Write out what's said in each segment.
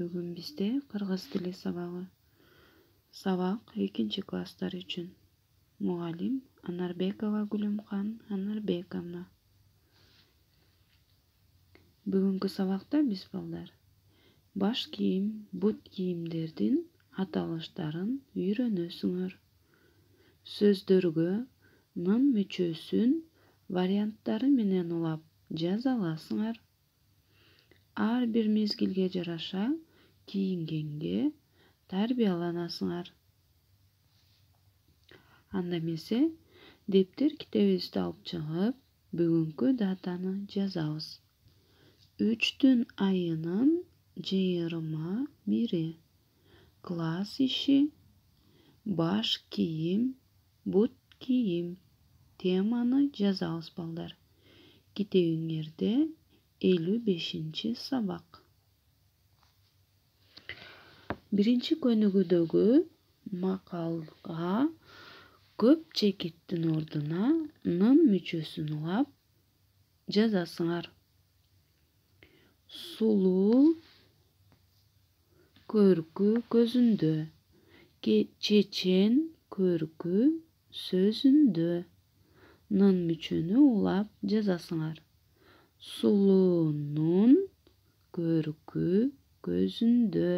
Бүгүн бизде кыргыз тили сабагы. Сабак 2-класстар үчүн. Мугалим Анарбекова Гүлүмкан Анарбековна. Бүгүнкү сабакта биз балдар баш кийим, бут кийимдердин аталыштарын үйрөнөсүңөр. Сөздөргө нын мүчөсүн варианттары менен улап жаза аласыңар. Ар бир мезгилге жараша кийингенге тарбияланасыңар. Анда эмесе дептер китебибизди алып чыгып, бүгүнкү датаны жазабыз. 3 айынын 21. Класс иши, баш кийим, бут кийим. Теманы жазабыз балдар. Китебиңерде 55 сабак. Биринчи көнүгүүдөгү макалга көп чекиттин ордуна нын мүчөсүн улап жазасыңар. Сулуу көркү көзүндө, чечен көркү сөзүндө. Нын мүчөнү улап жазасыңар. Сулуунун көркү көзүндө,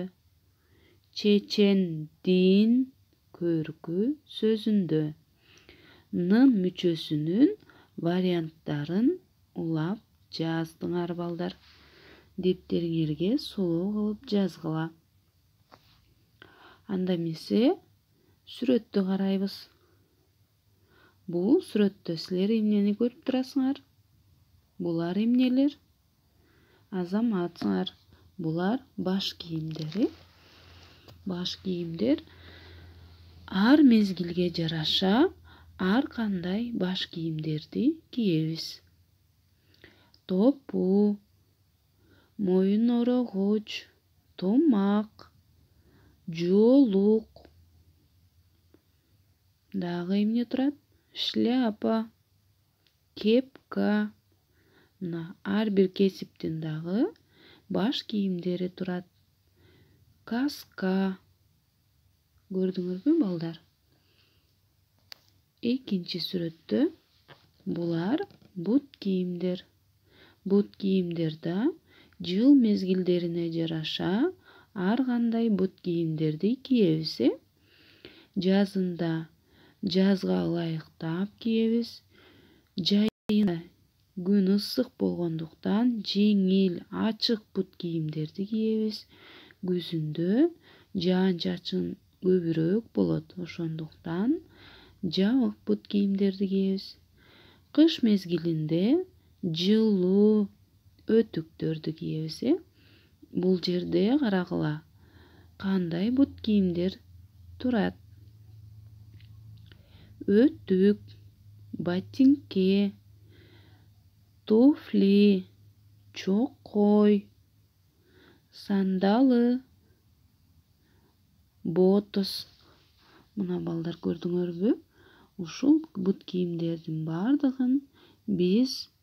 чечендин көркү сөзүндө. Нын мүчөсүнүн варианттарын улап жаздыңар балдар. Дептериңерге сулуу кылып жазгыла. Анда эмесе сүрөттү карайбыз. Бул сүрөттө силер эмнени көрүп турасыңар? Булар эмнелер? Азаматсыңар. Булар баш кийимдери. Баш кийимдер ар мезгилге жараша ар кандай баш кийимдерди кийебиз. Топу, моюн орогуч, томак, жоолук. Дагы эмне турат? Шляпа, кепка. Мына ар бир кесиптин дагы баш кийимдери турат. Каска. Көрдүңөрбү балдар? Экинчи сүрөттө булар бут кийимдер. Бут кийимдерде жыл мезгилдерине жараша ар кандай бут кийимдерди кийебиз. Жазында жазга ылайыктап кийебиз. Жайында күн ысык болгондуктан жеңил, ачык бут кийимдерди кийебиз. Күзүндө жаан-чачын көбүрөөк болот, ошондуктан жабык бут кийимдерди кийебиз. Кыш мезгилинде жылуу өтүктөрдү кийебиз. Бул жерде карагыла, кандай бут кийимдер турат. Өтүк, ботинке, туфли, чокой, сандалы, ботос. Мына балдар көрдүңөрбү? Ушул бут кийимдердин бардыгын биз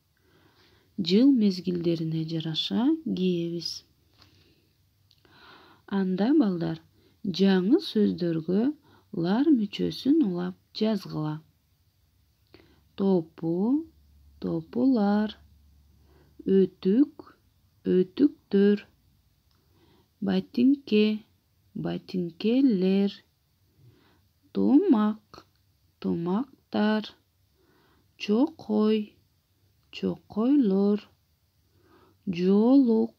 жыл мезгилдерине жараша кийебиз. Анда балдар жаңы сөздөргө лар мүчөсүн улап жазгыла. Топу, топулар, өтүк, өтүктөр, ботинке, ботинкелер, томак, томактар, чокой, чокойлор, жоолук,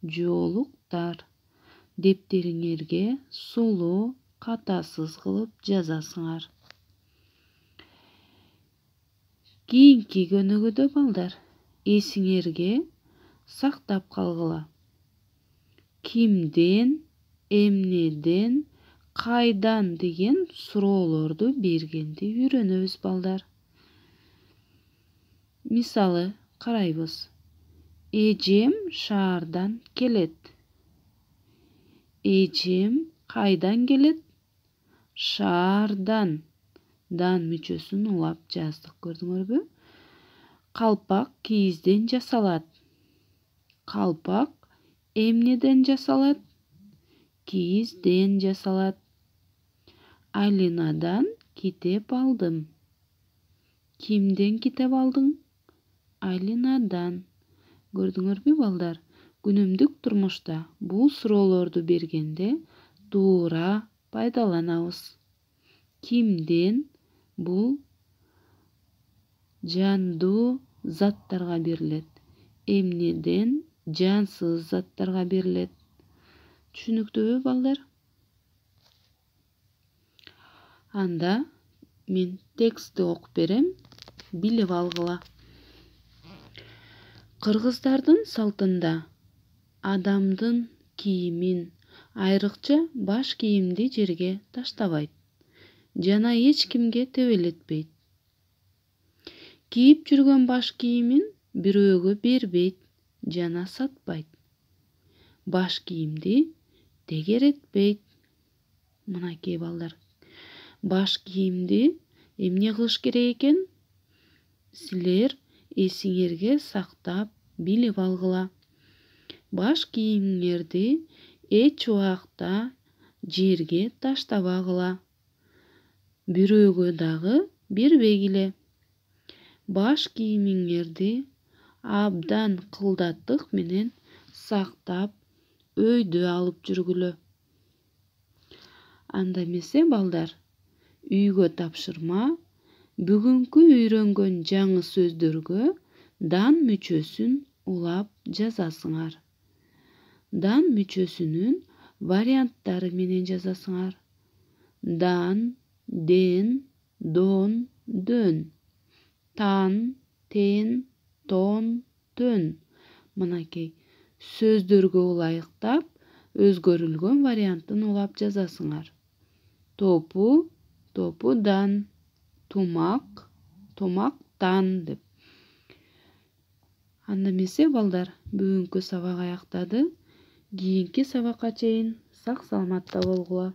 жоолуктар. Дептериңерге сулуу, катасыз кылып жазасыңар. Кийинки көнүгүүдө балдар эсиңерге сактап калгыла. Кимден, эмнеден, кайдан деген суроолорду бергенди үйрөнөбүз балдар. Мисалы карайбыз. Эжем шаардан келет. Эжем кайдан келет? Шаардан. Дан мүчөсүн улап жаздык, көрдүңөрбү? Калпак кийизден жасалат. Калпак эмнеден жасалат? кийизден жасалат. Алинадан китеп алдым. Кимден китеп алдың? Алинадан. Көрдүңөрбү балдар? Күнүмдүк турмушта бул суроолорду бергенде туура пайдаланабыз. Кимден? Бул жандуу заттарга берилет. Эмнеден? Жансыз заттарга берилет. Түшүнүктүүбү балдар? Анда мен текстти окуп берем, билип алгыла. Кыргыздардын салтында адамдын кийимин, айрыкча баш кийимди жерге таштабайт жана эч кимге тебелетпейт. Кийип жүргөн баш кийимин бирөөгө бербейт жана сатпайт. Баш кийимди тегеретпейт. Мынакей балдар. Баш кийимди эмне кылыш керек экен? Силер эсиңерге сактап билип алгыла. Баш кийимиңерди эч убакта жерге таштабагыла. Бирөөгө дагы бербегиле. Баш кийимиңерди абдан кылдаттык менен сактап өйдө алып жүргүлө. Анда эмесе балдар, үйгө тапшырма бүгүнкү үйрөнгөн жаңы сөздөргө дан мүчөсүн улап жазасыңар. Дан мүчөсүнүн варианттары менен жазасыңар. Дан, ден, дон, дөн. Тан, тен, тон, төн. Мынакей сөздөргө ылайыктап өзгөрүлгөн вариантын улап жазасыңар. Топу, топудан, тумак, тумактан деп. Анда эмесе балдар, бүгүнкү сабак аяктады. Кийинки сабакка чейин сак саламатта болгула.